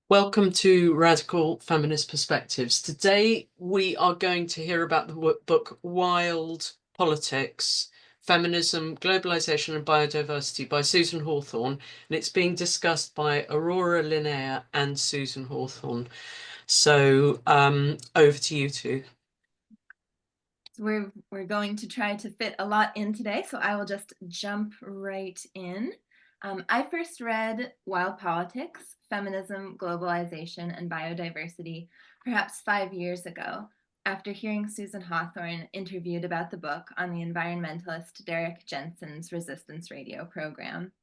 Welcome to Radical Feminist Perspectives. Today we are going to hear about the book Wild Politics, Feminism, Globalisation and Biodiversity by Susan Hawthorne, and it's being discussed by Aurora, Linnea and Susan Hawthorne. So over to you two. We're going to try to fit a lot in today, so I will just jump right in. I first read Wild Politics, Feminism, Globalisation and Biodiversity perhaps 5 years ago, after hearing Susan Hawthorne interviewed about the book on the environmentalist Derek Jensen's Resistance Radio program.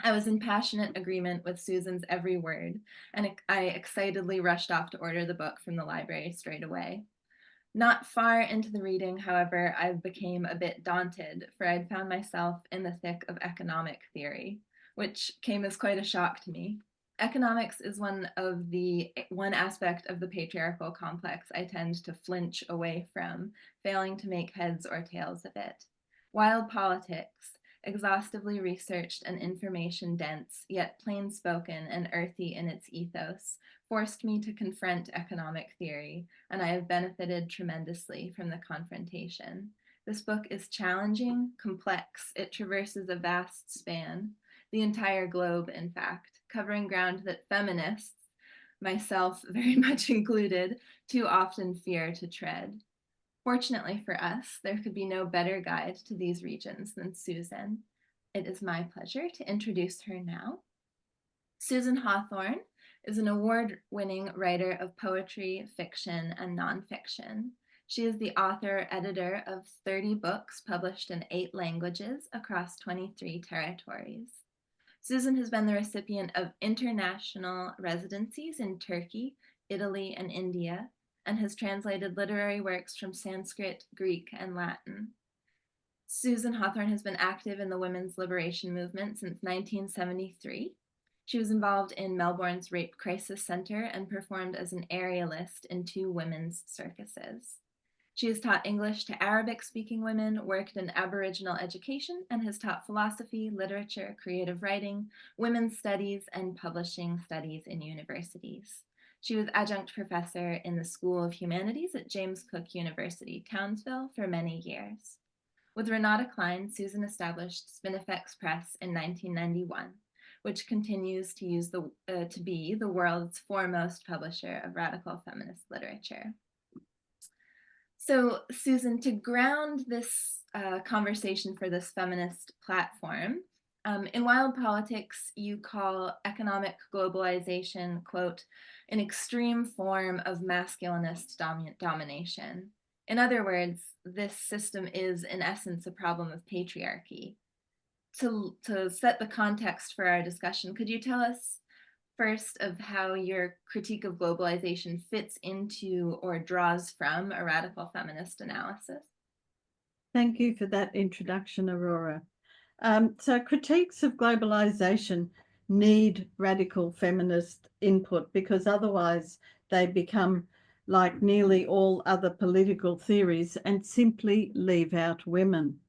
I was in passionate agreement with Susan's every word, and I excitedly rushed off to order the book from the library straight away. Not far into the reading, however, I became a bit daunted, for I'd found myself in the thick of economic theory, which came as quite a shock to me. Economics is one aspect of the patriarchal complex I tend to flinch away from, failing to make heads or tails of it. Wild Politics, exhaustively researched and information-dense, yet plain-spoken and earthy in its ethos, forced me to confront economic theory, and I have benefited tremendously from the confrontation. This book is challenging, complex. It traverses a vast span, the entire globe, in fact, covering ground that feminists, myself very much included, too often fear to tread. Fortunately for us, there could be no better guide to these regions than Susan. It is my pleasure to introduce her now. Susan Hawthorne is an award-winning writer of poetry, fiction, and nonfiction. She is the author-editor of 30 books published in 8 languages across 23 territories. Susan has been the recipient of international residencies in Turkey, Italy, and India, and has translated literary works from Sanskrit, Greek, and Latin. Susan Hawthorne has been active in the women's liberation movement since 1973. She was involved in Melbourne's Rape Crisis Centre and performed as an aerialist in 2 women's circuses. She has taught English to Arabic-speaking women, worked in Aboriginal education, and has taught philosophy, literature, creative writing, women's studies, and publishing studies in universities. She was adjunct professor in the School of Humanities at James Cook University, Townsville, for many years. With Renata Klein, Susan established Spinifex Press in 1991, which continues to be the world's foremost publisher of radical feminist literature. So, Susan, to ground this conversation for this feminist platform, in Wild Politics, you call economic globalization, quote, an extreme form of masculinist domination. In other words, this system is, in essence, a problem of patriarchy. To set the context for our discussion, could you tell us first of how your critique of globalization fits into or draws from a radical feminist analysis? Thank you for that introduction, Aurora. So critiques of globalization need radical feminist input because otherwise they become like nearly all other political theories and simply leave out women.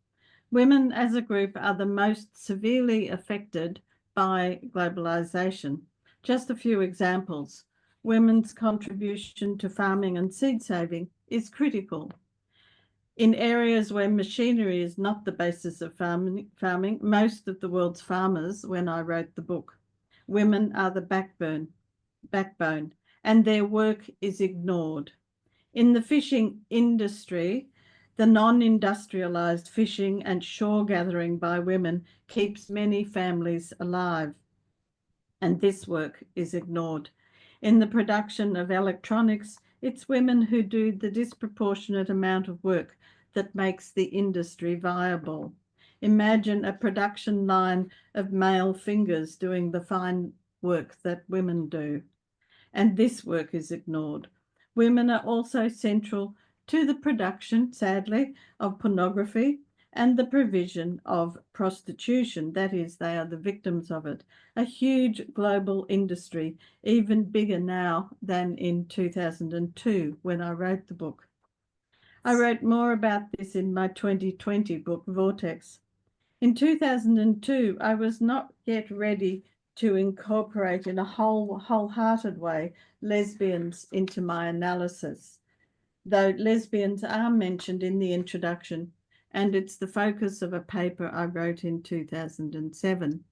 Women as a group are the most severely affected by globalization. Just a few examples. Women's contribution to farming and seed saving is critical. In areas where machinery is not the basis of farming, most of the world's farmers, when I wrote the book, women are the backbone, and their work is ignored. In the fishing industry, the non-industrialized fishing and shore gathering by women keeps many families alive, and this work is ignored. In the production of electronics, it's women who do the disproportionate amount of work that makes the industry viable. Imagine a production line of male fingers doing the fine work that women do, and this work is ignored. Women are also central to the production, sadly, of pornography and the provision of prostitution. That is, they are the victims of it. A huge global industry, even bigger now than in 2002 when I wrote the book. I wrote more about this in my 2020 book, Vortex. In 2002, I was not yet ready to incorporate in a wholehearted way lesbians into my analysis, though lesbians are mentioned in the introduction, and it's the focus of a paper I wrote in 2007.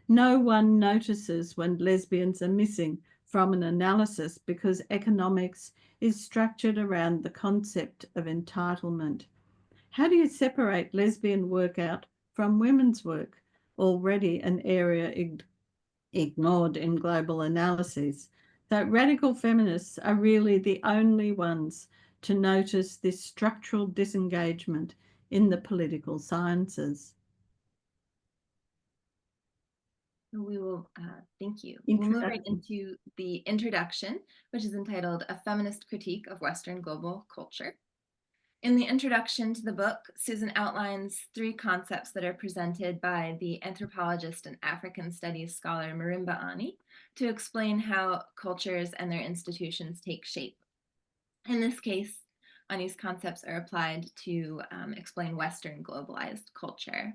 No one notices when lesbians are missing from an analysis because economics is structured around the concept of entitlement. How do you separate lesbian work out from women's work, already an area ignored in global analyses? So radical feminists are really the only ones to notice this structural disengagement in the political sciences. We will, thank you. We'll move right into the introduction, which is entitled A Feminist Critique of Western Global Culture. In the introduction to the book, Susan outlines 3 concepts that are presented by the anthropologist and African studies scholar Marimba Ani to explain how cultures and their institutions take shape. In this case, Ani's concepts are applied to explain Western globalized culture.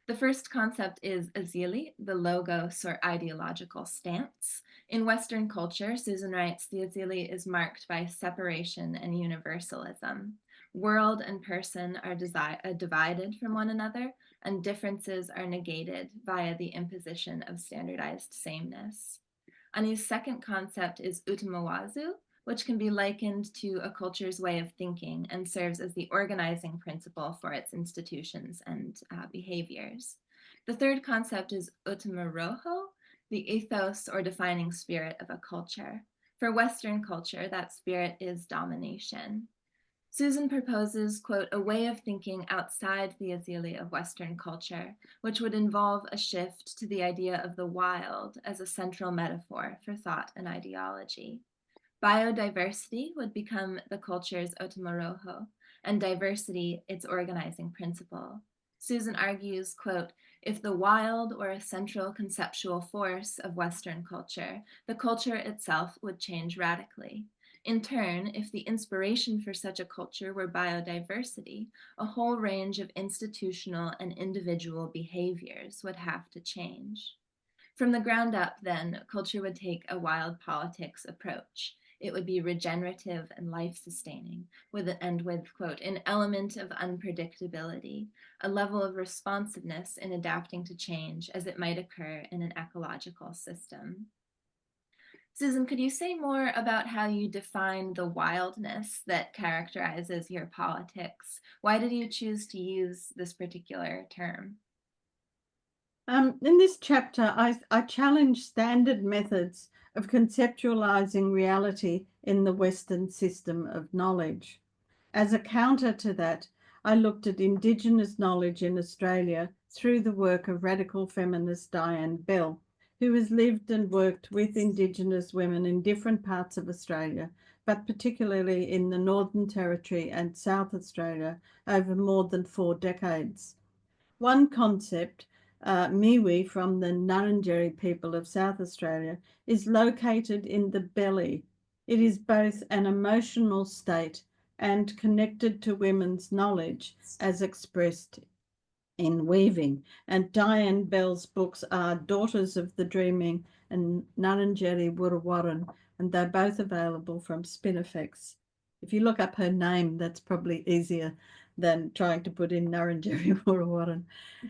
The first concept is azili, the logos or ideological stance. In Western culture, Susan writes, the azili is marked by separation and universalism. World and person are divided from one another, and differences are negated via the imposition of standardized sameness. Ani's second concept is utamawazu, which can be likened to a culture's way of thinking and serves as the organizing principle for its institutions and behaviors. The third concept is utamaroho, the ethos or defining spirit of a culture. For Western culture, that spirit is domination. Susan proposes, quote, a way of thinking outside the azili of Western culture, which would involve a shift to the idea of the wild as a central metaphor for thought and ideology. Biodiversity would become the culture's otamaroho, and diversity its organizing principle. Susan argues, quote, if the wild were a central conceptual force of Western culture, the culture itself would change radically. In turn, if the inspiration for such a culture were biodiversity, a whole range of institutional and individual behaviors would have to change. From the ground up, then, culture would take a wild politics approach. It would be regenerative and life-sustaining, with, quote, an element of unpredictability, a level of responsiveness in adapting to change as it might occur in an ecological system. Susan, could you say more about how you define the wildness that characterizes your politics? Why did you choose to use this particular term? In this chapter, I challenge standard methods of conceptualizing reality in the Western system of knowledge. As a counter to that, I looked at Indigenous knowledge in Australia through the work of radical feminist Diane Bell, who has lived and worked with Indigenous women in different parts of Australia, but particularly in the Northern Territory and South Australia over more than 4 decades. One concept, Miwi from the Ngarrindjeri people of South Australia, is located in the belly. It is both an emotional state and connected to women's knowledge as expressed in weaving. And Diane Bell's books are Daughters of the Dreaming and Ngarrindjeri Wurrawarran, and they're both available from Spinifex. If you look up her name, that's probably easier than trying to put in Ngarrindjeri Wurrawarran.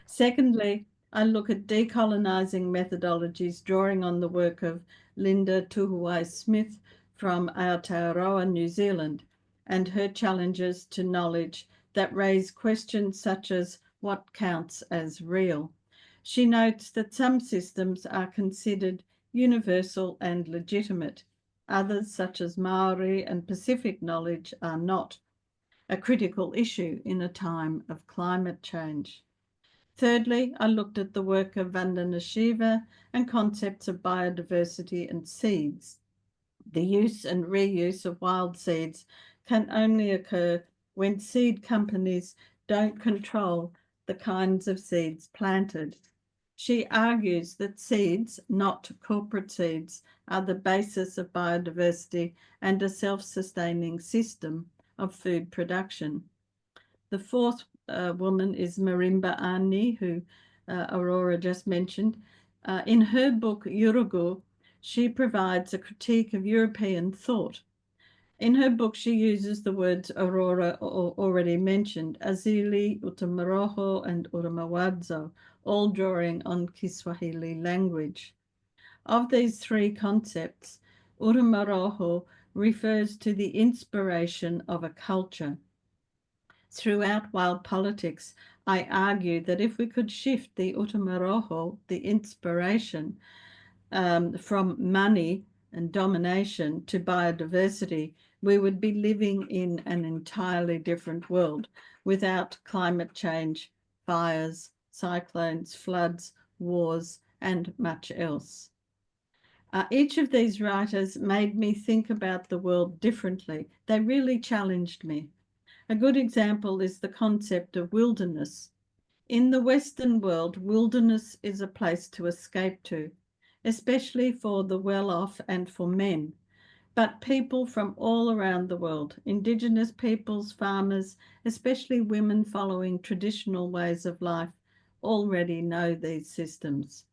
Secondly, I look at decolonizing methodologies drawing on the work of Linda Tuhuwai-Smith from Aotearoa, New Zealand, and her challenges to knowledge that raise questions such as what counts as real. She notes that some systems are considered universal and legitimate. Others, such as Maori and Pacific knowledge, are not, a critical issue in a time of climate change. Thirdly, I looked at the work of Vandana Shiva and concepts of biodiversity and seeds. The use and reuse of wild seeds can only occur when seed companies don't control the kinds of seeds planted. She argues that seeds, not corporate seeds, are the basis of biodiversity and a self-sustaining system of food production. The fourth woman is Marimba Ani, who Aurora just mentioned. In her book, Yurugu, she provides a critique of European thought. In her book, she uses the words aurora, already mentioned, azili, utamaroho, and uramawadzo, all drawing on Kiswahili language. Of these three concepts, uramaroho refers to the inspiration of a culture. Throughout Wild Politics, I argue that if we could shift the utamaroho, the inspiration, from money and domination to biodiversity, we would be living in an entirely different world without climate change, fires, cyclones, floods, wars, and much else. Each of these writers made me think about the world differently. They really challenged me. A good example is the concept of wilderness. In the Western world, wilderness is a place to escape to, especially for the well-off and for men. But people from all around the world, Indigenous peoples, farmers, especially women following traditional ways of life, already know these systems.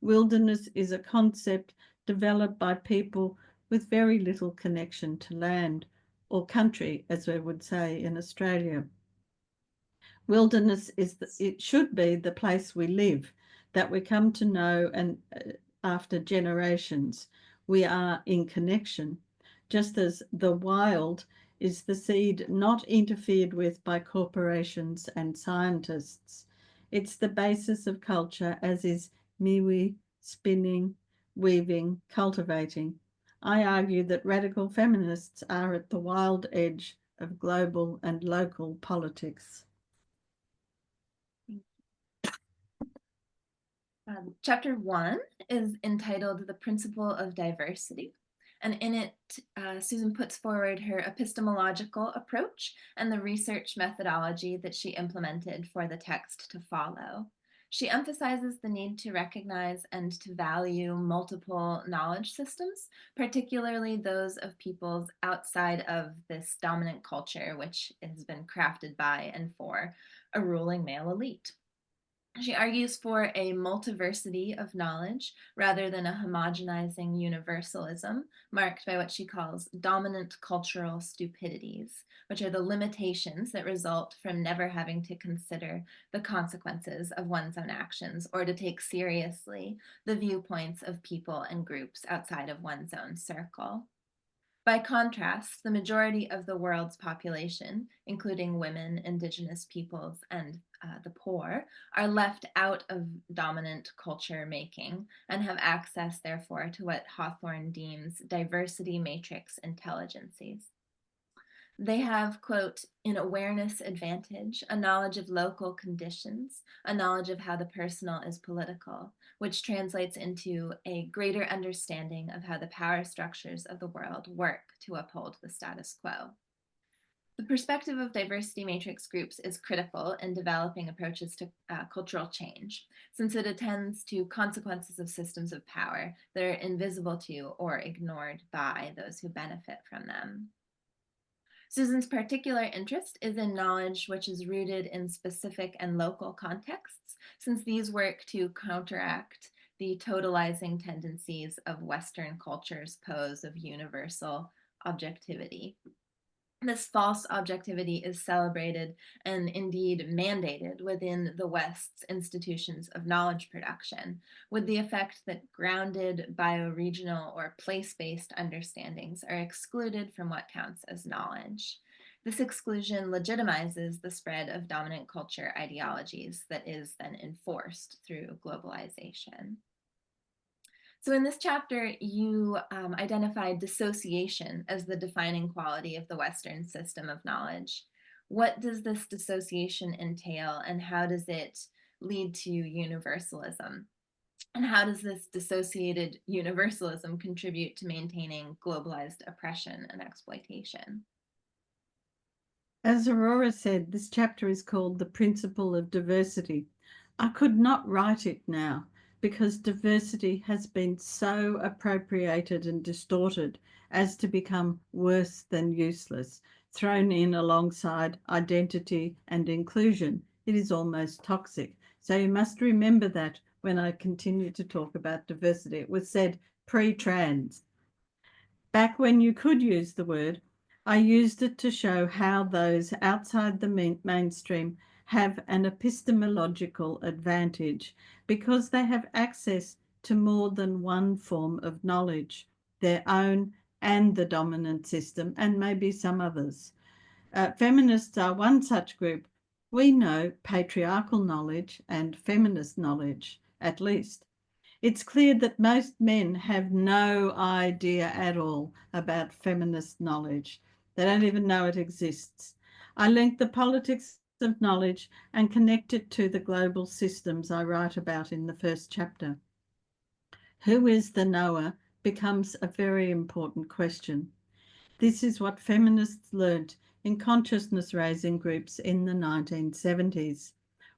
Wilderness is a concept developed by people with very little connection to land or country, as we would say in Australia. Wilderness it should be the place we live, that we come to know, and after generations we are in connection, just as the wild is the seed not interfered with by corporations and scientists. It's the basis of culture, as is miwi, spinning, weaving, cultivating. I argue that radical feminists are at the wild edge of global and local politics. Chapter 1 is entitled The Principle of Diversity, and in it, Susan puts forward her epistemological approach and the research methodology that she implemented for the text to follow. She emphasizes the need to recognize and to value multiple knowledge systems, particularly those of peoples outside of this dominant culture, which has been crafted by and for a ruling male elite. She argues for a multiversity of knowledge rather than a homogenizing universalism marked by what she calls dominant cultural stupidities, which are the limitations that result from never having to consider the consequences of one's own actions or to take seriously the viewpoints of people and groups outside of one's own circle. By contrast, the majority of the world's population, including women, indigenous peoples, and the poor, are left out of dominant culture making and have access, therefore, to what Hawthorne deems diversity matrix intelligences. They have, quote, an awareness advantage, a knowledge of local conditions, a knowledge of how the personal is political, which translates into a greater understanding of how the power structures of the world work to uphold the status quo. The perspective of diversity matrix groups is critical in developing approaches to cultural change, since it attends to consequences of systems of power that are invisible to or ignored by those who benefit from them. Susan's particular interest is in knowledge which is rooted in specific and local contexts, since these work to counteract the totalizing tendencies of Western culture's pose of universal objectivity. This false objectivity is celebrated and indeed mandated within the West's institutions of knowledge production, with the effect that grounded bioregional or place-based understandings are excluded from what counts as knowledge. This exclusion legitimizes the spread of dominant culture ideologies that is then enforced through globalization. So in this chapter, you identify dissociation as the defining quality of the Western system of knowledge. What does this dissociation entail, and how does it lead to universalism? And how does this dissociated universalism contribute to maintaining globalized oppression and exploitation? As Aurora said, this chapter is called The Principle of Diversity. I could not write it now, because diversity has been so appropriated and distorted as to become worse than useless, thrown in alongside identity and inclusion. It is almost toxic. So you must remember that when I continued to talk about diversity. It was said pre-trans. Back when you could use the word, I used it to show how those outside the mainstream have an epistemological advantage because they have access to more than one form of knowledge, their own and the dominant system, and maybe some others. Feminists are one such group. We know patriarchal knowledge and feminist knowledge, at least. It's clear that most men have no idea at all about feminist knowledge. They don't even know it exists. I link the politics of knowledge and connect it to the global systems I write about in the first chapter. Who is the knower becomes a very important question. This is what feminists learnt in consciousness-raising groups in the 1970s.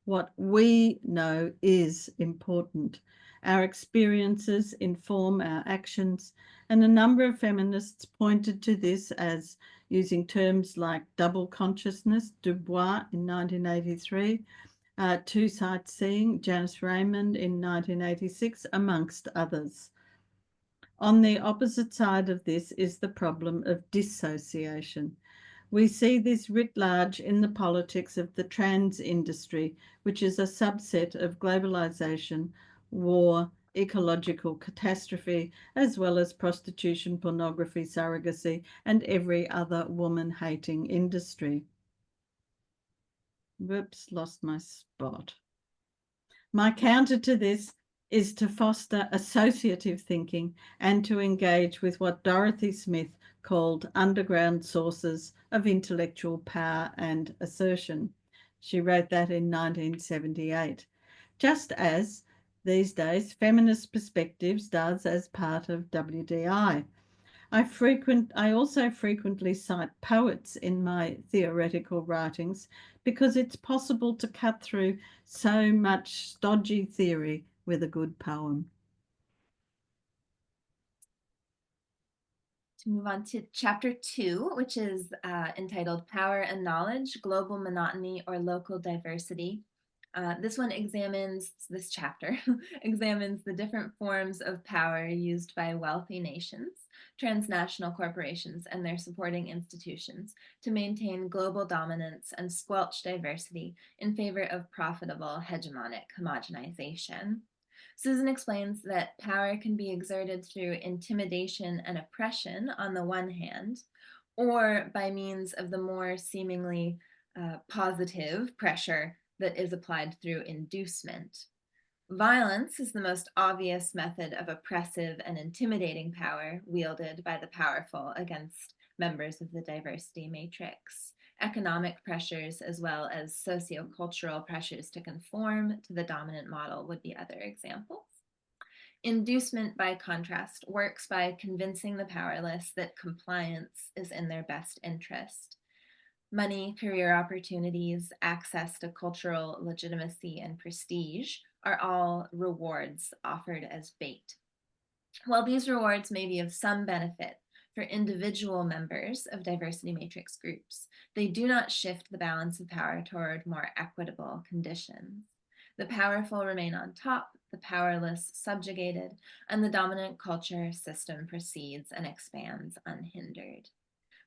What we know is important. Our experiences inform our actions, and a number of feminists pointed to this as using terms like double consciousness, Du Bois in 1983, two sightseeing, Janice Raymond in 1986, amongst others. On the opposite side of this is the problem of dissociation. We see this writ large in the politics of the trans industry, which is a subset of globalisation, war, ecological catastrophe, as well as prostitution, pornography, surrogacy, and every other woman-hating industry. Whoops, lost my spot. My counter to this is to foster associative thinking and to engage with what Dorothy Smith called underground sources of intellectual power and assertion. She wrote that in 1978, just as these days Feminist Perspectives does as part of WDI. I also frequently cite poets in my theoretical writings because it's possible to cut through so much stodgy theory with a good poem. To move on to chapter 2, which is entitled Power and Knowledge, Global Monotony or Local Diversity. This chapter examines the different forms of power used by wealthy nations, transnational corporations, and their supporting institutions to maintain global dominance and squelch diversity in favor of profitable hegemonic homogenization. Susan explains that power can be exerted through intimidation and oppression on the one hand, or by means of the more seemingly positive pressure that is applied through inducement. Violence is the most obvious method of oppressive and intimidating power wielded by the powerful against members of the diversity matrix. Economic pressures as well as sociocultural pressures to conform to the dominant model would be other examples. Inducement, by contrast, works by convincing the powerless that compliance is in their best interest. Money, career opportunities, access to cultural legitimacy, and prestige are all rewards offered as bait. While these rewards may be of some benefit for individual members of diversity matrix groups, they do not shift the balance of power toward more equitable conditions. The powerful remain on top, the powerless subjugated, and the dominant culture system proceeds and expands unhindered.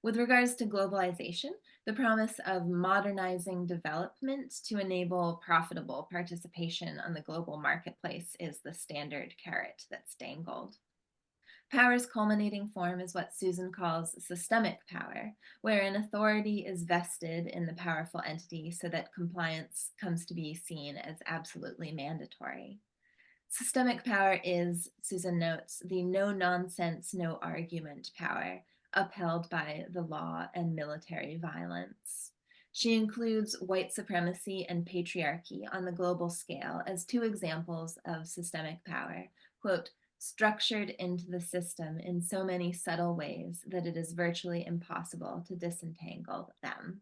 With regards to globalization, the promise of modernizing development to enable profitable participation on the global marketplace is the standard carrot that's dangled. Power's culminating form is what Susan calls systemic power, wherein authority is vested in the powerful entity so that compliance comes to be seen as absolutely mandatory. Systemic power is, Susan notes, the no-nonsense, no-argument power upheld by the law and military violence. She includes white supremacy and patriarchy on the global scale as two examples of systemic power, quote, structured into the system in so many subtle ways that it is virtually impossible to disentangle them.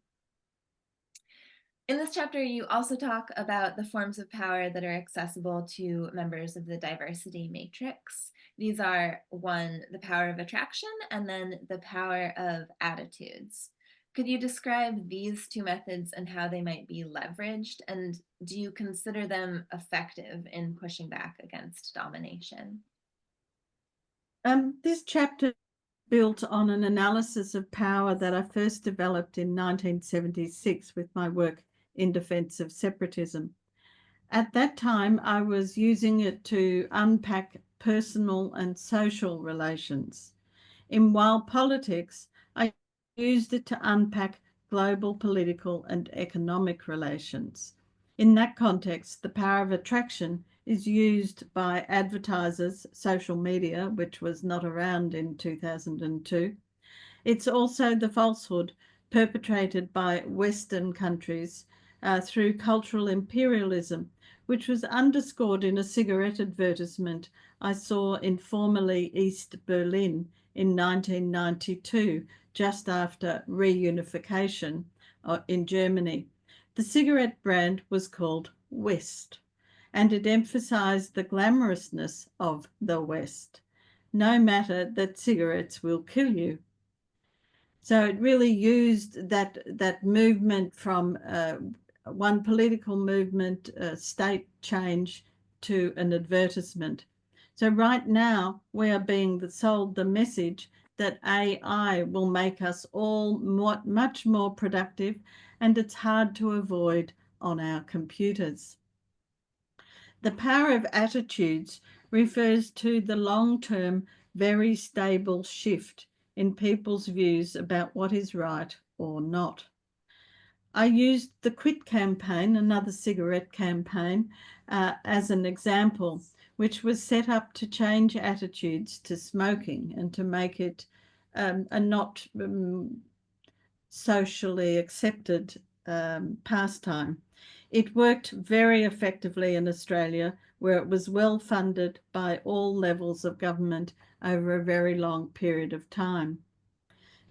In this chapter, you also talk about the forms of power that are accessible to members of the diversity matrix. These are, one, the power of attraction, and then the power of attitudes. Could you describe these two methods and how they might be leveraged? And do you consider them effective in pushing back against domination? This chapter built on an analysis of power that I first developed in 1976 with my work in defense of separatism. At that time, I was using it to unpack personal and social relations. In Wild Politics, I used it to unpack global political and economic relations. In that context, the power of attraction is used by advertisers, social media, which was not around in 2002. It's also the falsehood perpetrated by Western countries through cultural imperialism, which was underscored in a cigarette advertisement I saw in formerly East Berlin in 1992, just after reunification in Germany. The cigarette brand was called West, and it emphasized the glamorousness of the West. No matter that cigarettes will kill you. So it really used that movement from one political movement, state change, to an advertisement. So right now we are being sold the message that AI will make us all much more productive, and it's hard to avoid on our computers. The power of attitudes refers to the long-term, very stable shift in people's views about what is right or not. I used the Quit campaign, another cigarette campaign, as an example, which was set up to change attitudes to smoking and to make it a not socially accepted pastime. It worked very effectively in Australia, where it was well funded by all levels of government over a very long period of time.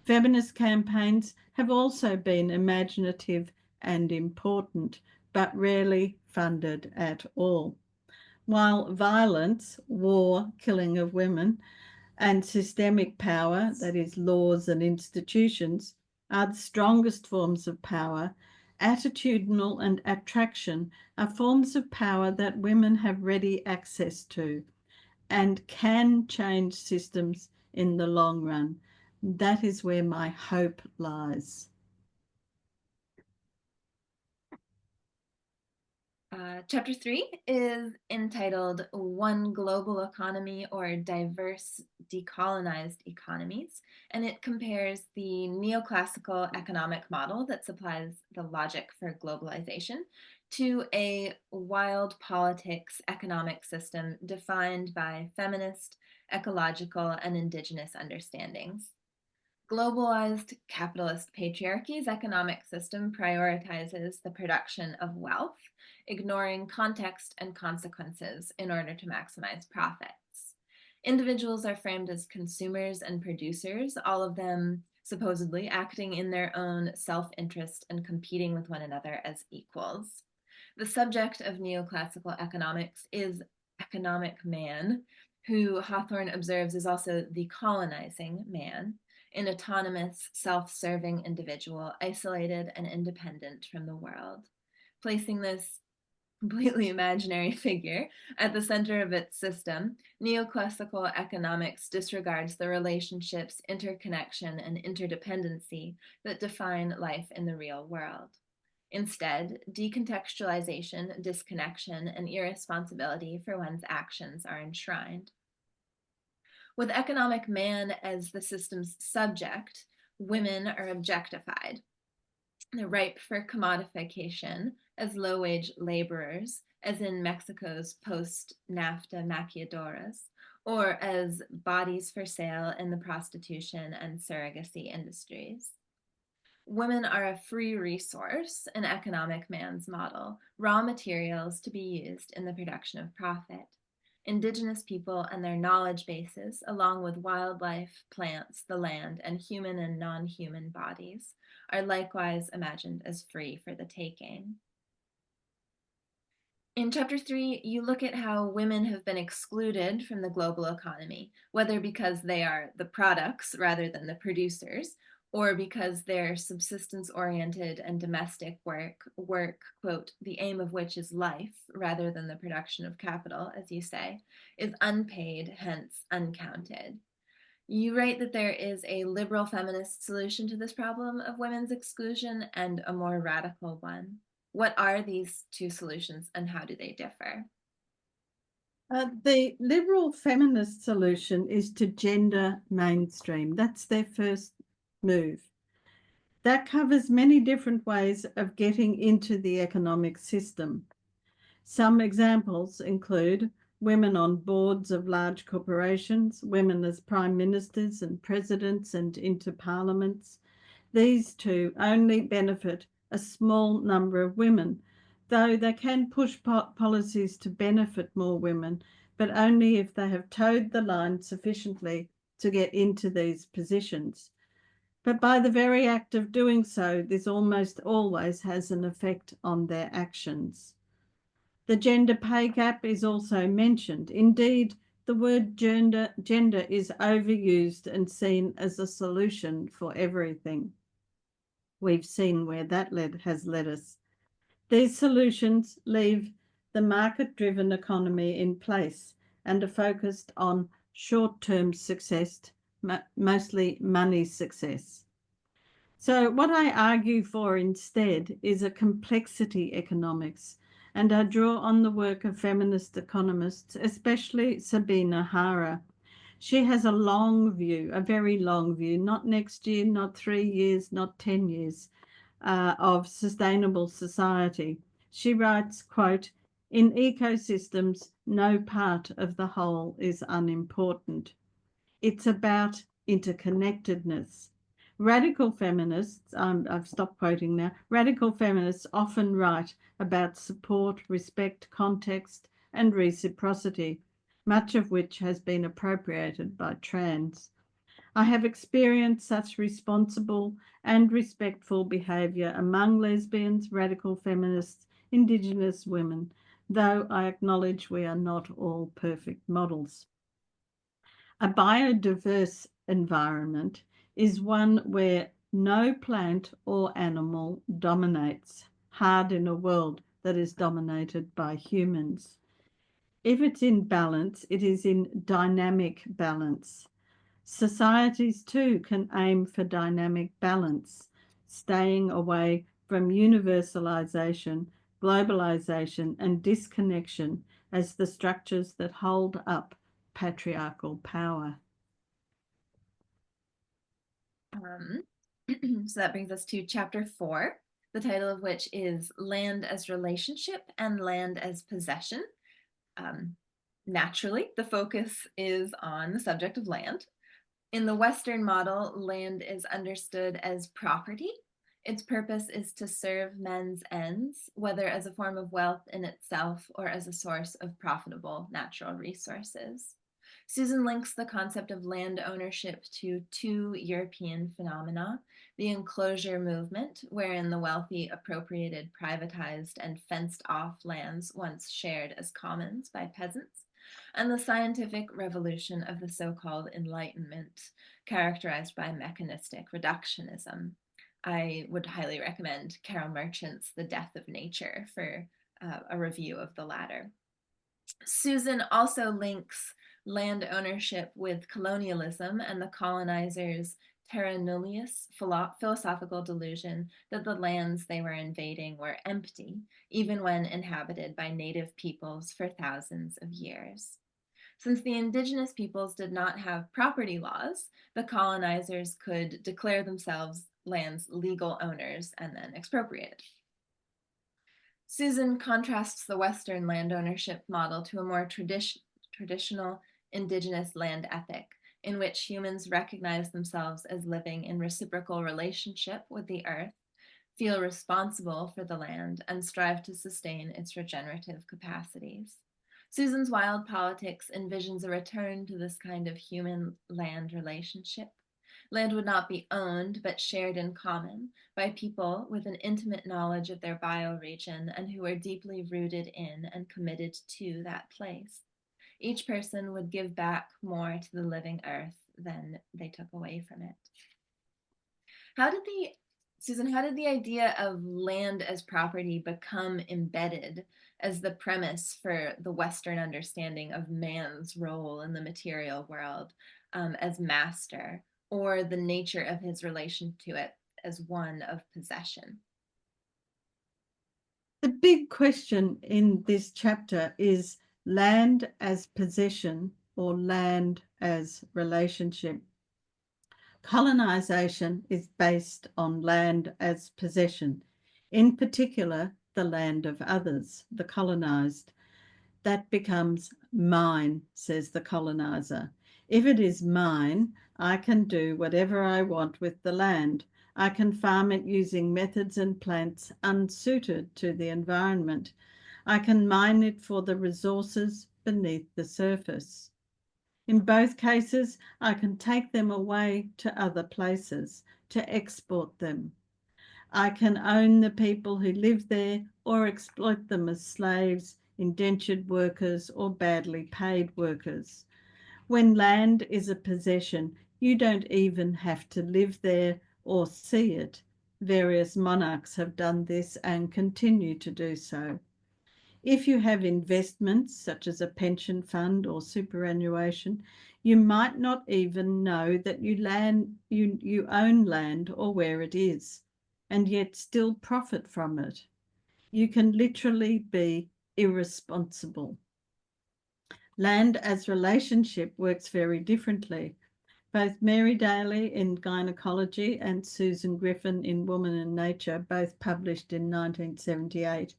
Feminist campaigns have also been imaginative and important, but rarely funded at all. While violence, war, killing of women, and systemic power, that is laws and institutions, are the strongest forms of power, attitudinal and attraction are forms of power that women have ready access to and can change systems in the long run. That is where my hope lies. Chapter 3 is entitled One Global Economy or Diverse Decolonized Economies, and it compares the neoclassical economic model that supplies the logic for globalization to a wild politics economic system defined by feminist, ecological, and indigenous understandings. Globalized capitalist patriarchy's economic system prioritizes the production of wealth, ignoring context and consequences in order to maximize profits. Individuals are framed as consumers and producers, all of them supposedly acting in their own self-interest and competing with one another as equals. The subject of neoclassical economics is economic man, who Hawthorne observes is also the colonizing man, an autonomous, self-serving individual, isolated and independent from the world. Placing this completely imaginary figure at the center of its system, neoclassical economics disregards the relationships, interconnection, and interdependency that define life in the real world. Instead, decontextualization, disconnection, and irresponsibility for one's actions are enshrined. With economic man as the system's subject, women are objectified. They're ripe for commodification as low-wage laborers, as in Mexico's post-NAFTA maquiladoras, or as bodies for sale in the prostitution and surrogacy industries. Women are a free resource in economic man's model, raw materials to be used in the production of profit. Indigenous people and their knowledge bases, along with wildlife, plants, the land, and human and non-human bodies, are likewise imagined as free for the taking. In Chapter 3, you look at how women have been excluded from the global economy, whether because they are the products rather than the producers, or because their subsistence-oriented and domestic work, quote, the aim of which is life rather than the production of capital, as you say, is unpaid, hence uncounted. You write that there is a liberal feminist solution to this problem of women's exclusion and a more radical one. What are these two solutions and how do they differ? The liberal feminist solution is to gender mainstream. That's their first move. That covers many different ways of getting into the economic system. Some examples include women on boards of large corporations, women as prime ministers and presidents and into parliaments. These two only benefit a small number of women, though they can push policies to benefit more women, but only if they have towed the line sufficiently to get into these positions. But by the very act of doing so, this almost always has an effect on their actions. The gender pay gap is also mentioned. Indeed, the word gender is overused and seen as a solution for everything. We've seen where that has led us. These solutions leave the market-driven economy in place and are focused on short-term success, mostly money success. So what I argue for instead is a complexity economics, and I draw on the work of feminist economists, especially Sabina Hara. She has a long view, a very long view, not next year, not 3 years, not 10 years, of sustainable society. She writes, quote, "In ecosystems, no part of the whole is unimportant. It's about interconnectedness." Radical feminists, I've stopped quoting now, radical feminists often write about support, respect, context, and reciprocity, much of which has been appropriated by trans. I have experienced such responsible and respectful behaviour among lesbians, radical feminists, Indigenous women, though I acknowledge we are not all perfect models. A biodiverse environment is one where no plant or animal dominates, hard in a world that is dominated by humans. If it's in balance, it is in dynamic balance. Societies too can aim for dynamic balance, staying away from universalization, globalization, and disconnection as the structures that hold up patriarchal power. So that brings us to chapter 4, the title of which is Land as Relationship and Land as Possession. Naturally, the focus is on the subject of land. In the Western model, land is understood as property. Its purpose is to serve men's ends, whether as a form of wealth in itself or as a source of profitable natural resources. Susan links the concept of land ownership to 2 European phenomena: the enclosure movement, wherein the wealthy appropriated privatized and fenced off lands once shared as commons by peasants, and the scientific revolution of the so-called Enlightenment, characterized by mechanistic reductionism. I would highly recommend Carol Merchant's The Death of Nature for a review of the latter. Susan also links land ownership with colonialism and the colonizers' terra nullius philosophical delusion that the lands they were invading were empty, even when inhabited by native peoples for thousands of years. Since the indigenous peoples did not have property laws, the colonizers could declare themselves land's legal owners and then expropriate it. Susan contrasts the Western land ownership model to a more traditional indigenous land ethic, in which humans recognize themselves as living in reciprocal relationship with the earth, feel responsible for the land, and strive to sustain its regenerative capacities. Susan's Wild Politics envisions a return to this kind of human-land relationship. Land would not be owned, but shared in common by people with an intimate knowledge of their bioregion and who are deeply rooted in and committed to that place. Each person would give back more to the living earth than they took away from it. Susan, how did the idea of land as property become embedded as the premise for the Western understanding of man's role in the material world as master, or the nature of his relation to it as one of possession? The big question in this chapter is land as possession or land as relationship. Colonization is based on land as possession, in particular, the land of others, the colonized. That becomes mine, says the colonizer. If it is mine, I can do whatever I want with the land. I can farm it using methods and plants unsuited to the environment. I can mine it for the resources beneath the surface. In both cases, I can take them away to other places to export them. I can own the people who live there or exploit them as slaves, indentured workers, or badly paid workers. When land is a possession, you don't even have to live there or see it. Various monarchs have done this and continue to do so. If you have investments such as a pension fund or superannuation, you might not even know that you own land or where it is, and yet still profit from it. You can literally be irresponsible. Land as relationship works very differently. Both Mary Daly in Gynecology and Susan Griffin in Woman and Nature, both published in 1978,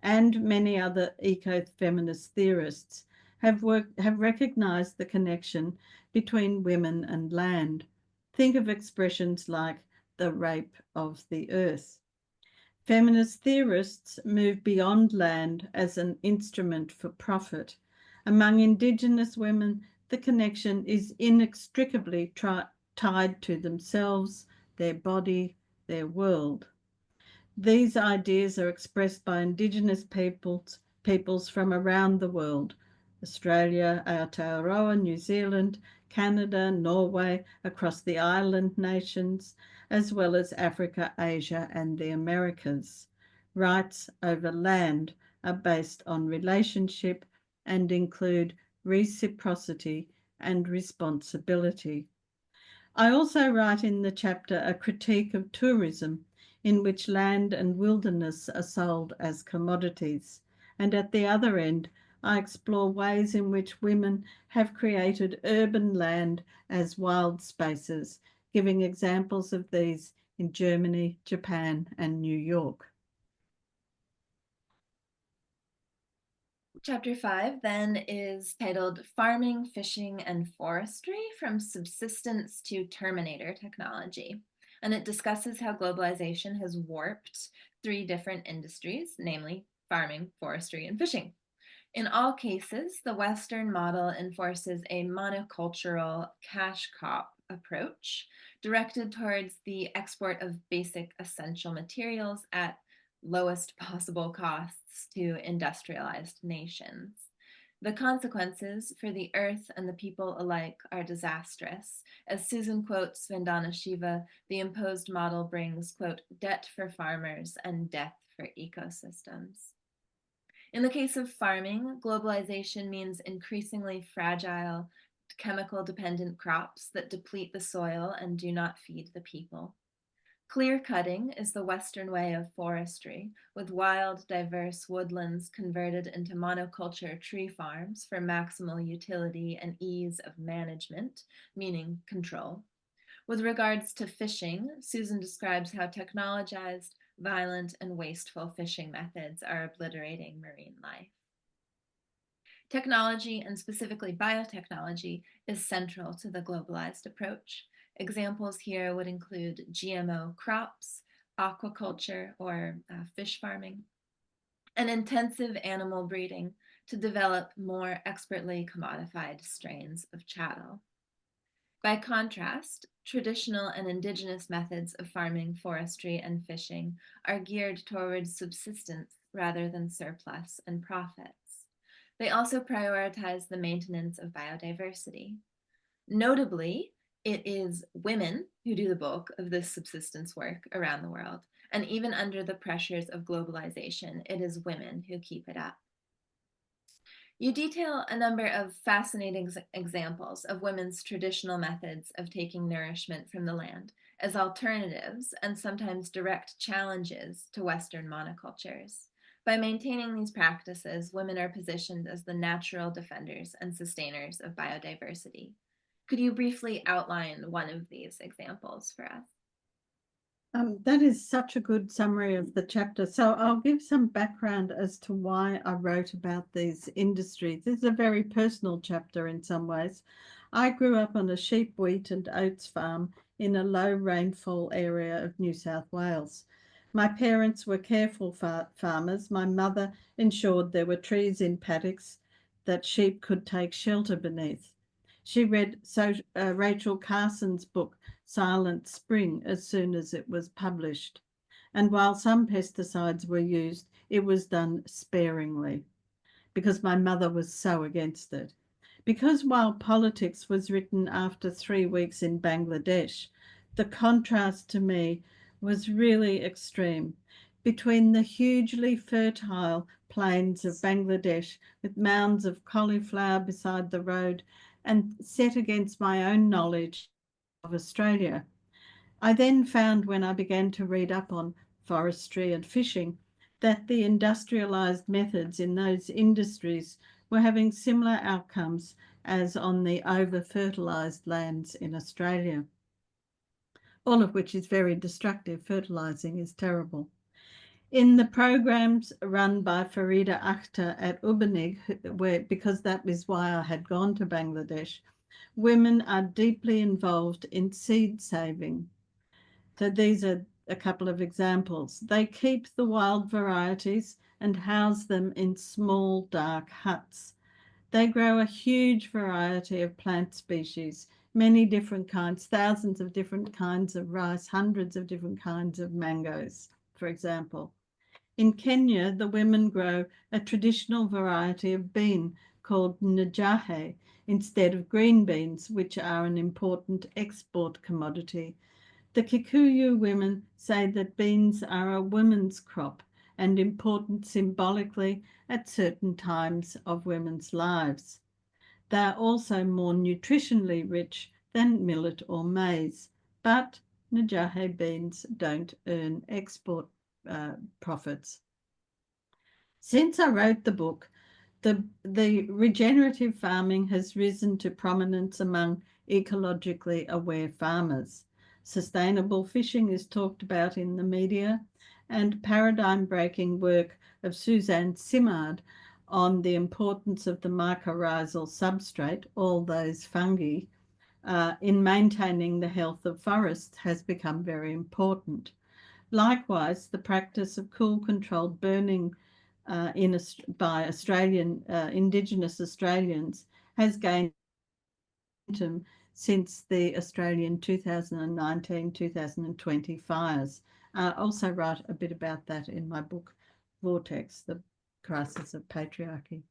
and many other ecofeminist theorists have recognized the connection between women and land. Think of expressions like the rape of the earth. Feminist theorists move beyond land as an instrument for profit. Among Indigenous women, the connection is inextricably tied to themselves, their body, their world. These ideas are expressed by Indigenous peoples from around the world: Australia, Aotearoa, New Zealand, Canada, Norway, across the island nations, as well as Africa, Asia, and the Americas. Rights over land are based on relationship and include reciprocity and responsibility. I also write in the chapter a critique of tourism, in which land and wilderness are sold as commodities. And at the other end, I explore ways in which women have created urban land as wild spaces, giving examples of these in Germany, Japan, and New York. Chapter 5 then is titled Farming, Fishing, and Forestry from Subsistence to Terminator Technology. And it discusses how globalization has warped 3 different industries, namely farming, forestry, and fishing. In all cases, the Western model enforces a monocultural cash crop approach directed towards the export of basic essential materials at lowest possible costs to industrialized nations. The consequences for the earth and the people alike are disastrous. As Susan quotes Vandana Shiva, the imposed model brings, quote, debt for farmers and death for ecosystems. In the case of farming, globalization means increasingly fragile, chemical-dependent crops that deplete the soil and do not feed the people. Clear cutting is the Western way of forestry, with wild, diverse woodlands converted into monoculture tree farms for maximal utility and ease of management, meaning control. With regards to fishing, Susan describes how technologized, violent, and wasteful fishing methods are obliterating marine life. Technology, and specifically biotechnology, is central to the globalized approach. Examples here would include GMO crops, aquaculture or fish farming, and intensive animal breeding to develop more expertly commodified strains of chattel. By contrast, traditional and indigenous methods of farming, forestry, and fishing are geared towards subsistence rather than surplus and profits. They also prioritize the maintenance of biodiversity. Notably, It is women who do the bulk of this subsistence work around the world. And even under the pressures of globalization, it is women who keep it up. You detail a number of fascinating examples of women's traditional methods of taking nourishment from the land as alternatives and sometimes direct challenges to Western monocultures. By maintaining these practices, women are positioned as the natural defenders and sustainers of biodiversity. Could you briefly outline one of these examples for us? That is such a good summary of the chapter. So I'll give some background as to why I wrote about these industries. This is a very personal chapter in some ways. I grew up on a sheep, wheat and oats farm in a low rainfall area of New South Wales. My parents were careful farmers. My mother ensured there were trees in paddocks that sheep could take shelter beneath. She read Rachel Carson's book, Silent Spring, as soon as it was published. And while some pesticides were used, it was done sparingly because my mother was so against it. Because Wild Politics was written after 3 weeks in Bangladesh, the contrast to me was really extreme between the hugely fertile plains of Bangladesh with mounds of cauliflower beside the road and set against my own knowledge of Australia. I then found when I began to read up on forestry and fishing that the industrialized methods in those industries were having similar outcomes as on the over-fertilized lands in Australia, all of which is very destructive. Fertilizing is terrible. In the programs run by Farida Akhtar at Ubanig, because that is why I had gone to Bangladesh, women are deeply involved in seed saving. So these are a couple of examples. They keep the wild varieties and house them in small, dark huts. They grow a huge variety of plant species, many different kinds, thousands of different kinds of rice, hundreds of different kinds of mangoes, for example. In Kenya, the women grow a traditional variety of bean called njahe instead of green beans, which are an important export commodity. The Kikuyu women say that beans are a women's crop and important symbolically at certain times of women's lives. They are also more nutritionally rich than millet or maize, but njahe beans don't earn export profits. Since I wrote the book, the regenerative farming has risen to prominence among ecologically aware farmers. Sustainable fishing is talked about in the media, and paradigm-breaking work of Suzanne Simard on the importance of the mycorrhizal substrate, all those fungi, in maintaining the health of forests has become very important. Likewise, the practice of cool controlled burning by Australian Indigenous Australians has gained momentum since the Australian 2019-2020 fires. I also write a bit about that in my book, Vortex, The Crisis of Patriarchy.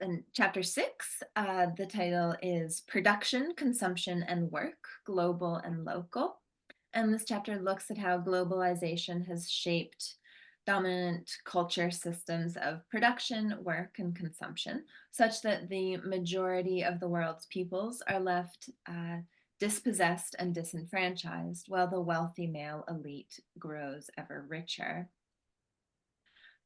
In chapter 6, the title is Production, Consumption, and Work, Global and Local. And this chapter looks at how globalization has shaped dominant culture systems of production, work, and consumption, such that the majority of the world's peoples are left dispossessed and disenfranchised, while the wealthy male elite grows ever richer.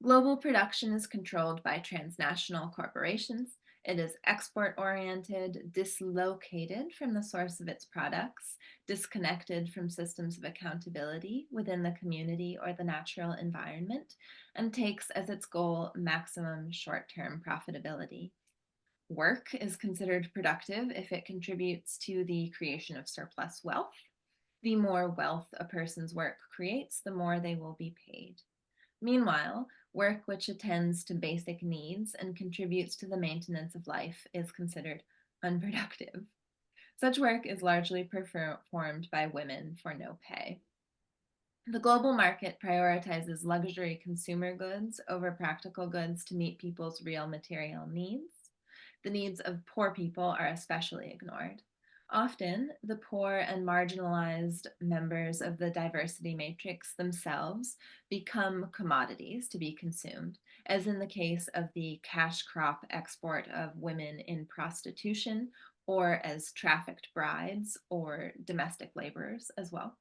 Global production is controlled by transnational corporations. It is export-oriented, dislocated from the source of its products, disconnected from systems of accountability within the community or the natural environment, and takes as its goal maximum short-term profitability. Work is considered productive if it contributes to the creation of surplus wealth. The more wealth a person's work creates, the more they will be paid. Meanwhile, work which attends to basic needs and contributes to the maintenance of life is considered unproductive. Such work is largely performed by women for no pay. The global market prioritizes luxury consumer goods over practical goods to meet people's real material needs. the needs of poor people are especially ignored. Often, the poor and marginalized members of the diversity matrix themselves become commodities to be consumed, as in the case of the cash crop export of women in prostitution or as trafficked brides or domestic laborers as well.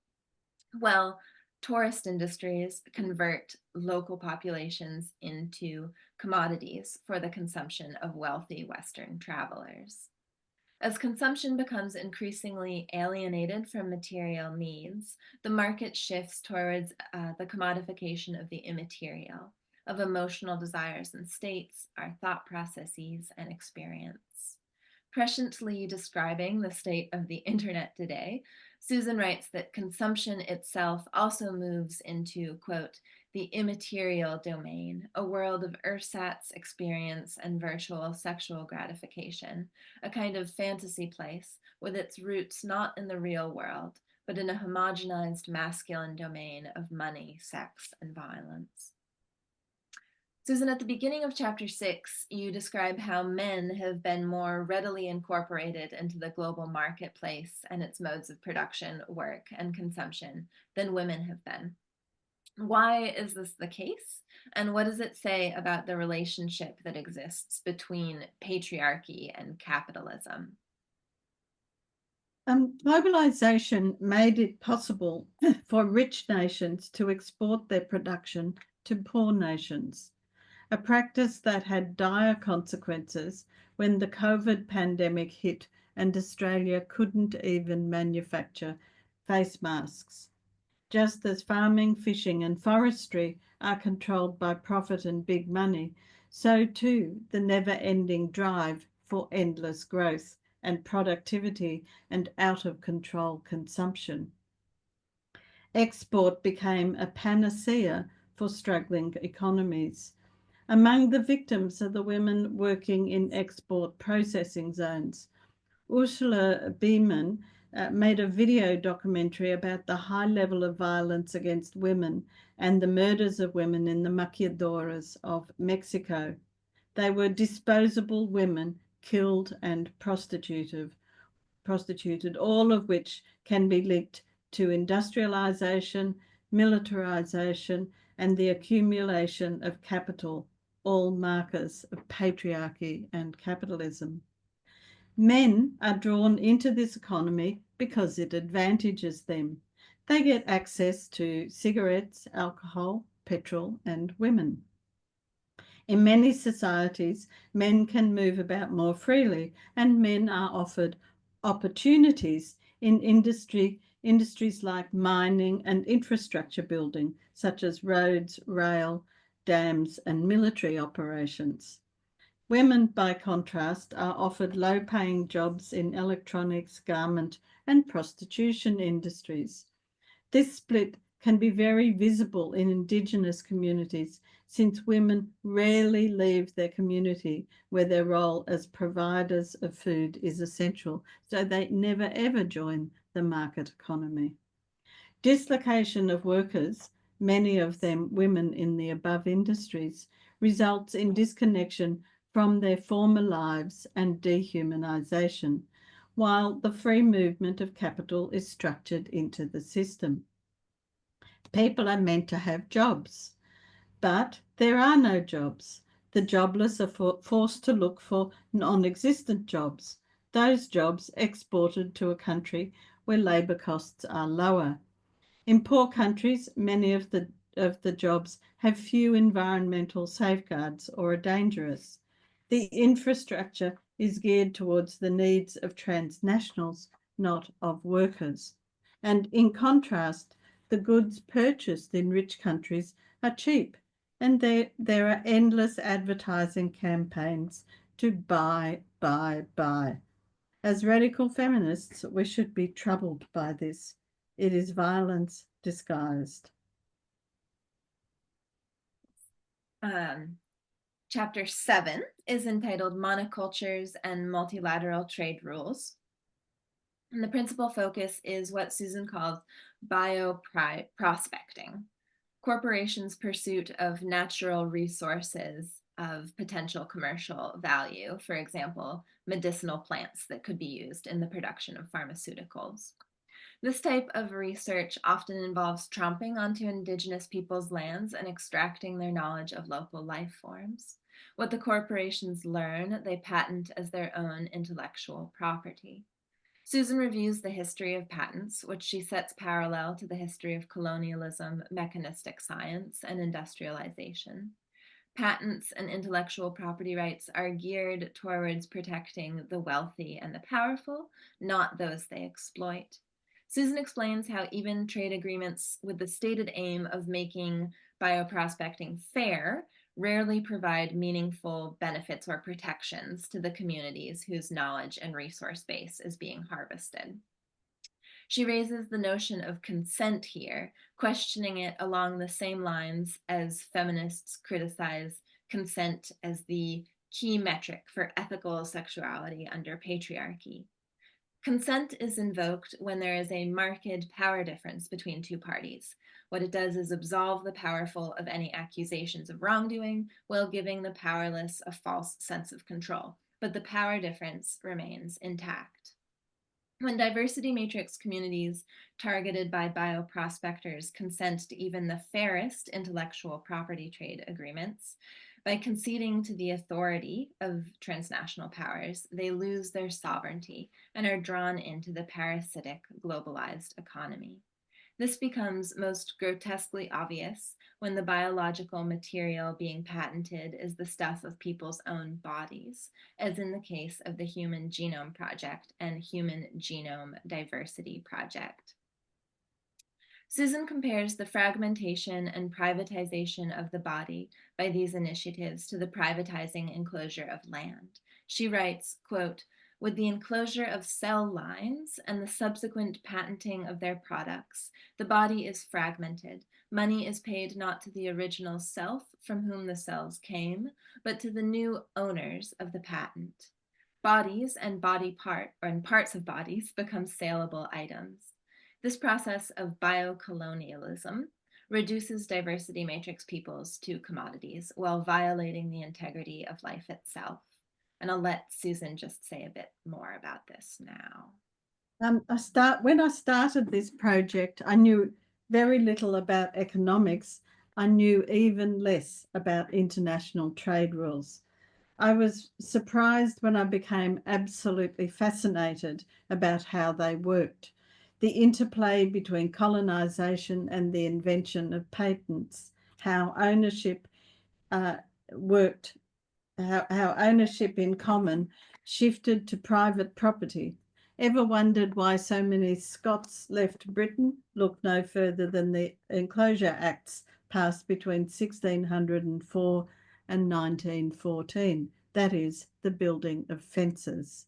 Well, tourist industries convert local populations into commodities for the consumption of wealthy Western travelers. As consumption becomes increasingly alienated from material needs, the market shifts towards the commodification of the immaterial, of emotional desires and states, our thought processes, and experience. Presciently describing the state of the internet today, Susan writes that consumption itself also moves into, quote, the immaterial domain, a world of ersatz experience and virtual sexual gratification, a kind of fantasy place with its roots not in the real world, but in a homogenized masculine domain of money, sex, and violence. Susan, at the beginning of chapter 6, you describe how men have been more readily incorporated into the global marketplace and its modes of production, work, and consumption than women have been. Why is this the case? And what does it say about the relationship that exists between patriarchy and capitalism? Globalization made it possible for rich nations to export their production to poor nations, a practice that had dire consequences when the COVID pandemic hit and Australia couldn't even manufacture face masks. Just as farming, fishing, and forestry are controlled by profit and big money, so too the never-ending drive for endless growth and productivity and out-of-control consumption. Export became a panacea for struggling economies. Among the victims are the women working in export processing zones. Ursula Beeman made a video documentary about the high level of violence against women and the murders of women in the maquiladoras of Mexico. They were disposable women killed and prostituted, all of which can be linked to industrialization, militarization, and the accumulation of capital, all markers of patriarchy and capitalism. Men are drawn into this economy because it advantages them. They get access to cigarettes, alcohol, petrol, and women. In many societies, men can move about more freely, and men are offered opportunities in industries like mining and infrastructure building, such as roads, rail, dams, and military operations. Women, by contrast, are offered low-paying jobs in electronics, garment, and prostitution industries. This split can be very visible in Indigenous communities, since women rarely leave their community where their role as providers of food is essential, so they never ever join the market economy. Dislocation of workers, many of them women in the above industries, results in disconnection from their former lives and dehumanization, while the free movement of capital is structured into the system. People are meant to have jobs, but there are no jobs. The jobless are forced to look for non-existent jobs, those jobs exported to a country where labour costs are lower. In poor countries, many of the jobs have few environmental safeguards or are dangerous. The infrastructure is geared towards the needs of transnationals, not of workers. And in contrast, the goods purchased in rich countries are cheap, and there are endless advertising campaigns to buy, buy, buy. As radical feminists, we should be troubled by this. It is violence disguised. Chapter 7 is entitled Monocultures and Multilateral Trade Rules. And the principal focus is what Susan calls bioprospecting, corporations' pursuit of natural resources of potential commercial value, for example, medicinal plants that could be used in the production of pharmaceuticals. This type of research often involves tromping onto indigenous peoples' lands and extracting their knowledge of local life forms. What the corporations learn, they patent as their own intellectual property. Susan reviews the history of patents, which she sets parallel to the history of colonialism, mechanistic science, and industrialization. Patents and intellectual property rights are geared towards protecting the wealthy and the powerful, not those they exploit. Susan explains how even trade agreements with the stated aim of making bioprospecting fair rarely provide meaningful benefits or protections to the communities whose knowledge and resource base is being harvested. She raises the notion of consent here, questioning it along the same lines as feminists criticize consent as the key metric for ethical sexuality under patriarchy. Consent is invoked when there is a marked power difference between two parties. What it does is absolve the powerful of any accusations of wrongdoing while giving the powerless a false sense of control, but the power difference remains intact. When diversity matrix communities targeted by bioprospectors consent to even the fairest intellectual property trade agreements, by conceding to the authority of transnational powers, they lose their sovereignty and are drawn into the parasitic globalized economy. This becomes most grotesquely obvious when the biological material being patented is the stuff of people's own bodies, as in the case of the Human Genome Project and Human Genome Diversity Project. Susan compares the fragmentation and privatization of the body by these initiatives to the privatizing enclosure of land. She writes, quote, "With the enclosure of cell lines and the subsequent patenting of their products, the body is fragmented. Money is paid not to the original self from whom the cells came, but to the new owners of the patent. Bodies and parts of bodies become saleable items. This process of biocolonialism reduces diversity matrix peoples to commodities while violating the integrity of life itself." And I'll let Susan just say a bit more about this now. When I started this project, I knew very little about economics. I knew even less about international trade rules. I was surprised when I became absolutely fascinated about how they worked. The interplay between colonization and the invention of patents, how ownership worked, how ownership in common shifted to private property. Ever wondered why so many Scots left Britain? Look no further than the Enclosure Acts passed between 1604 and 1914. That is, the building of fences.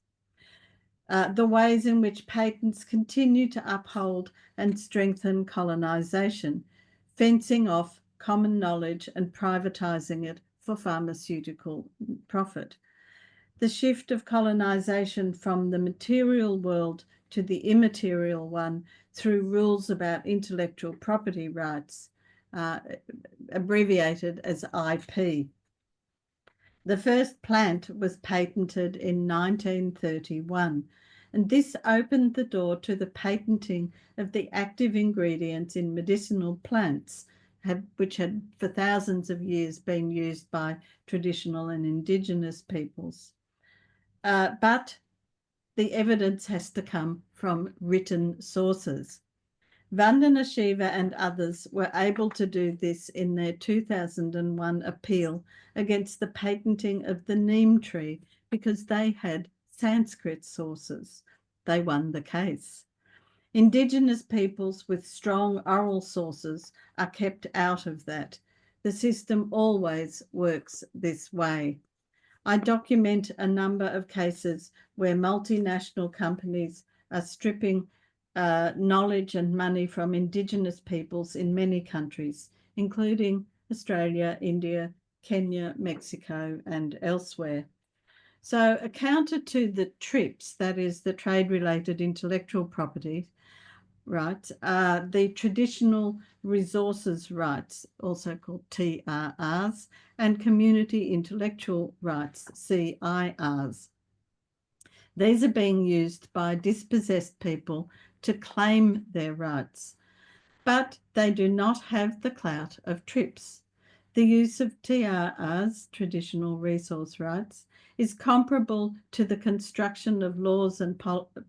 The ways in which patents continue to uphold and strengthen colonisation, fencing off common knowledge and privatising it for pharmaceutical profit. The shift of colonisation from the material world to the immaterial one through rules about intellectual property rights, abbreviated as IP. The first plant was patented in 1931, and this opened the door to the patenting of the active ingredients in medicinal plants, which had for thousands of years been used by traditional and indigenous peoples. But the evidence has to come from written sources. Vandana Shiva and others were able to do this in their 2001 appeal against the patenting of the neem tree because they had Sanskrit sources. They won the case. Indigenous peoples with strong oral sources are kept out of that. The system always works this way. I document a number of cases where multinational companies are stripping knowledge and money from Indigenous peoples in many countries, including Australia, India, Kenya, Mexico, and elsewhere. So a counter to the TRIPS, that is the trade-related intellectual property, rights are the traditional resources rights, also called TRRs, and community intellectual rights, CIRs. These are being used by dispossessed people to claim their rights, but they do not have the clout of TRIPS. The use of TRRs, traditional resource rights, is comparable to the construction of laws and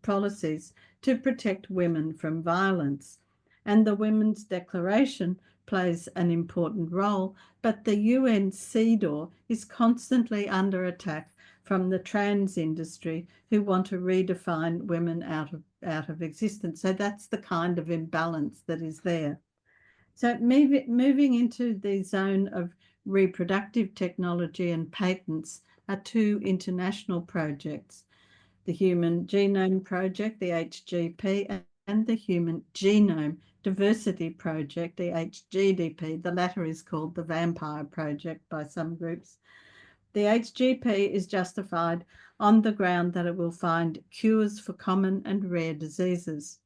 policies to protect women from violence. And the Women's Declaration plays an important role, but the UN CEDAW is constantly under attack from the trans industry who want to redefine women out of existence. So that's the kind of imbalance that is there. So moving into the zone of reproductive technology and patents are two international projects, the Human Genome Project, the HGP, and the Human Genome Diversity Project, the HGDP. The latter is called the Vampire Project by some groups. The HGP is justified on the ground that it will find cures for common and rare diseases.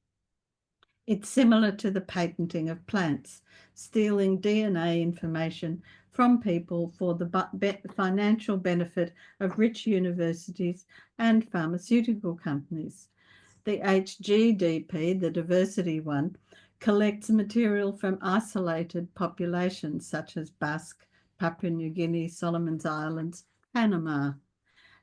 It's similar to the patenting of plants, stealing DNA information from people for the financial benefit of rich universities and pharmaceutical companies. The HGDP, the diversity one, collects material from isolated populations such as Basque, Papua New Guinea, Solomon's Islands, Panama,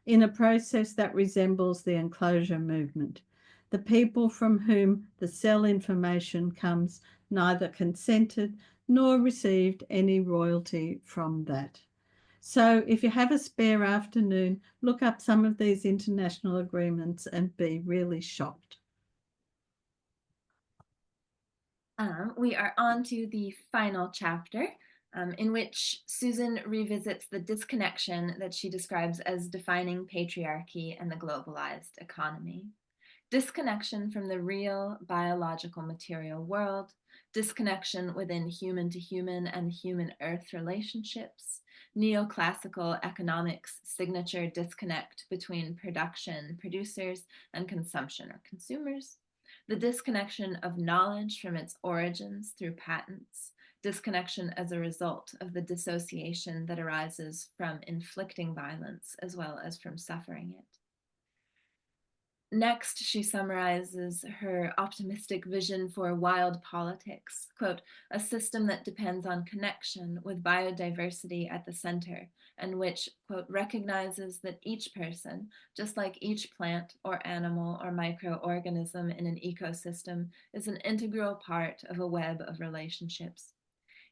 in a process that resembles the enclosure movement. The people from whom the cell information comes neither consented nor received any royalty from that. So if you have a spare afternoon, look up some of these international agreements and be really shocked. We are on to the final chapter, in which Susan revisits the disconnection that she describes as defining patriarchy and the globalized economy. Disconnection from the real biological material world, disconnection within human to human and human earth relationships, neoclassical economics signature disconnect between production, producers, and consumption or consumers, the disconnection of knowledge from its origins through patents, disconnection as a result of the dissociation that arises from inflicting violence as well as from suffering it. Next, she summarizes her optimistic vision for wild politics, quote, a system that depends on connection with biodiversity at the center and which, quote, recognizes that each person, just like each plant or animal or microorganism in an ecosystem, is an integral part of a web of relationships.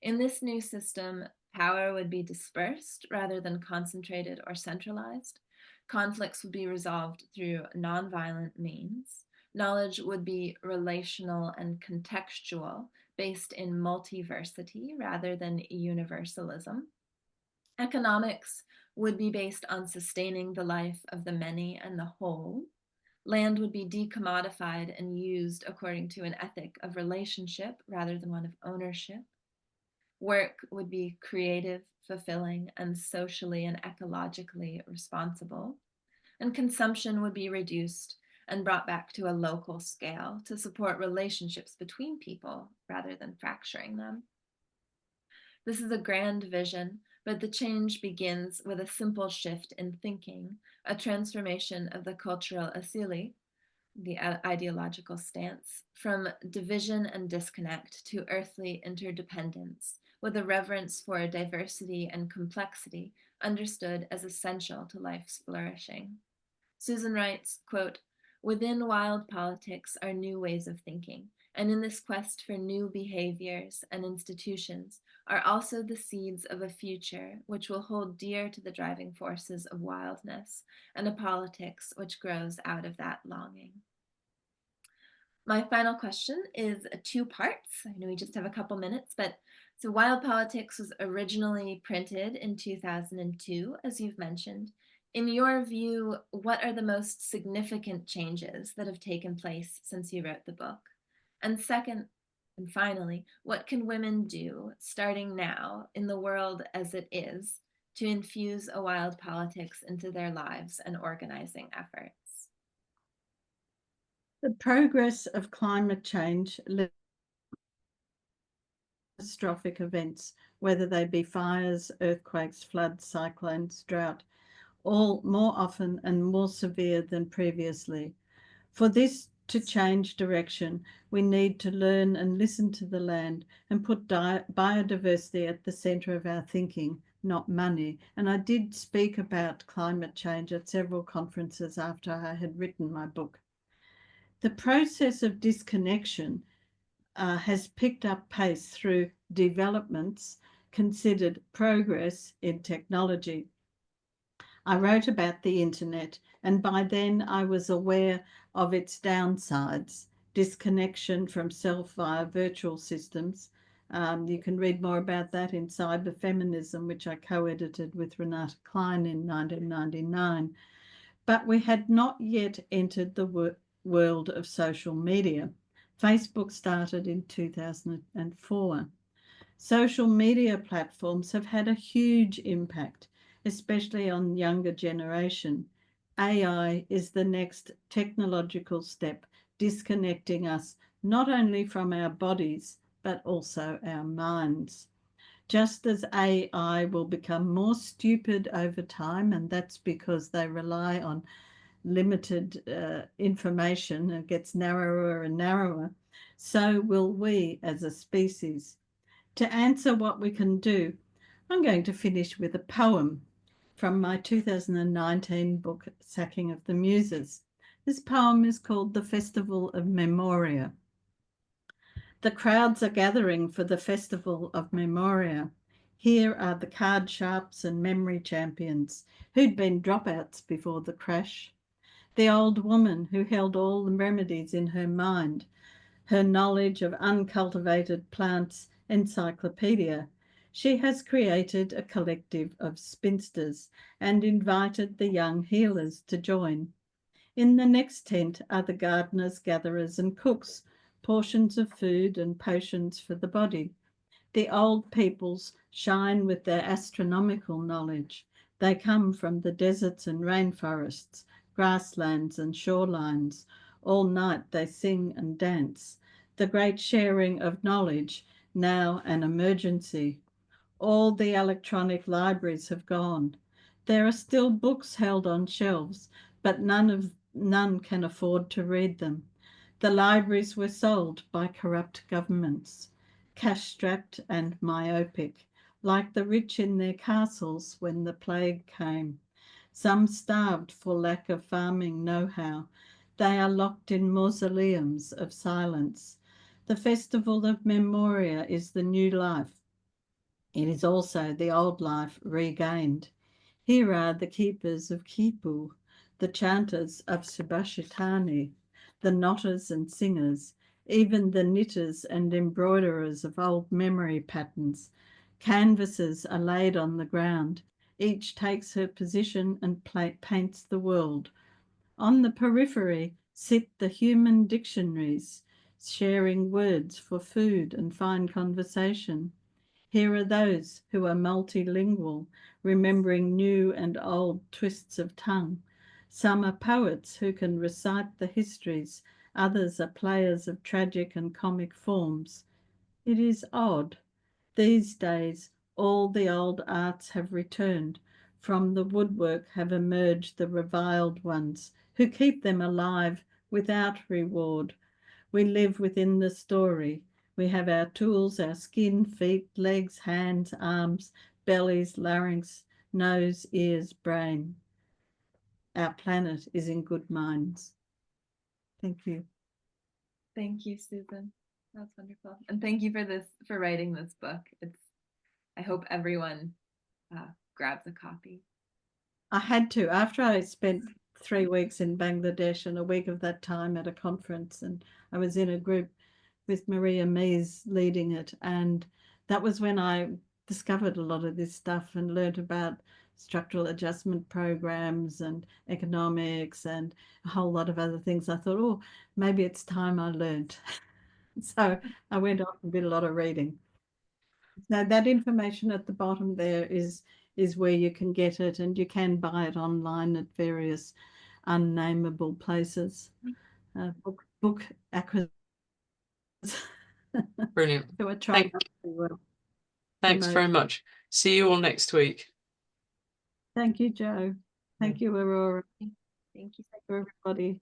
In this new system, power would be dispersed rather than concentrated or centralized. Conflicts would be resolved through nonviolent means. Knowledge would be relational and contextual, based in multiversity rather than universalism. Economics would be based on sustaining the life of the many and the whole. Land would be decommodified and used according to an ethic of relationship rather than one of ownership. Work would be creative, fulfilling, and socially and ecologically responsible. And consumption would be reduced and brought back to a local scale to support relationships between people rather than fracturing them. This is a grand vision, but the change begins with a simple shift in thinking, a transformation of the cultural asili, the ideological stance, from division and disconnect to earthly interdependence, with a reverence for diversity and complexity understood as essential to life's flourishing. Susan writes, quote, within wild politics are new ways of thinking, and in this quest for new behaviors and institutions are also the seeds of a future which will hold dear to the driving forces of wildness and a politics which grows out of that longing. My final question is two parts. I know we just have a couple minutes, but so Wild Politics was originally printed in 2002, as you've mentioned. In your view, what are the most significant changes that have taken place since you wrote the book? And second, and finally, what can women do starting now in the world as it is to infuse a wild politics into their lives and organizing efforts? The progress of climate change, catastrophic events, whether they be fires, earthquakes, floods, cyclones, drought, all more often and more severe than previously. For this to change direction, we need to learn and listen to the land and put biodiversity at the centre of our thinking, not money. And I did speak about climate change at several conferences after I had written my book. The process of disconnection has picked up pace through developments considered progress in technology. I wrote about the internet, and by then I was aware of its downsides, disconnection from self via virtual systems. You can read more about that in Cyber Feminism, which I co-edited with Renata Klein in 1999. But we had not yet entered the world of social media. Facebook started in 2004. Social media platforms have had a huge impact, especially on younger generation. AI is the next technological step, disconnecting us not only from our bodies, but also our minds. Just as AI will become more stupid over time, and that's because they rely on limited information, it gets narrower and narrower, so will we as a species. To answer what we can do, I'm going to finish with a poem from my 2019 book, Sacking of the Muses. This poem is called The Festival of Memoria. The crowds are gathering for the Festival of Memoria. Here are the card sharps and memory champions who'd been dropouts before the crash. The old woman who held all the remedies in her mind, her knowledge of uncultivated plants encyclopedia. She has created a collective of spinsters and invited the young healers to join. In the next tent are the gardeners, gatherers, and cooks, portions of food and potions for the body. The old peoples shine with their astronomical knowledge. They come from the deserts and rainforests, grasslands and shorelines. All night they sing and dance. The great sharing of knowledge, now an emergency. All the electronic libraries have gone. There are still books held on shelves, but none can afford to read them. The libraries were sold by corrupt governments, cash-strapped and myopic, like the rich in their castles when the plague came. Some starved for lack of farming know-how. They are locked in mausoleums of silence. The Festival of Memoria is the new life. It is also the old life regained. Here are the keepers of Kipu, the chanters of Subhashitani, the knotters and singers, even the knitters and embroiderers of old memory patterns. Canvases are laid on the ground. Each takes her position and paints the world. On the periphery sit the human dictionaries, sharing words for food and fine conversation. Here are those who are multilingual, remembering new and old twists of tongue. Some are poets who can recite the histories, others are players of tragic and comic forms. It is odd. These days, all the old arts have returned. From the woodwork have emerged the reviled ones who keep them alive without reward. We live within the story. We have our tools, our skin, feet, legs, hands, arms, bellies, larynx, nose, ears, brain. Our planet is in good minds. Thank you. Thank you, Susan. That's wonderful. And thank you for writing this book. I hope everyone grabs a copy. I had to, after I spent 3 weeks in Bangladesh and a week of that time at a conference, and I was in a group with Maria Mies leading it, and that was when I discovered a lot of this stuff and learned about structural adjustment programs and economics and a whole lot of other things. I thought, oh, maybe it's time I learned. So I went off and did a lot of reading. So that information at the bottom there is where you can get it, and you can buy it online at various unnameable places. book acquisition. Brilliant. So we're trying to Thanks very much. See you all next week. Thank you, Joe. Thank you, Aurora. Thank you. Thank you, everybody.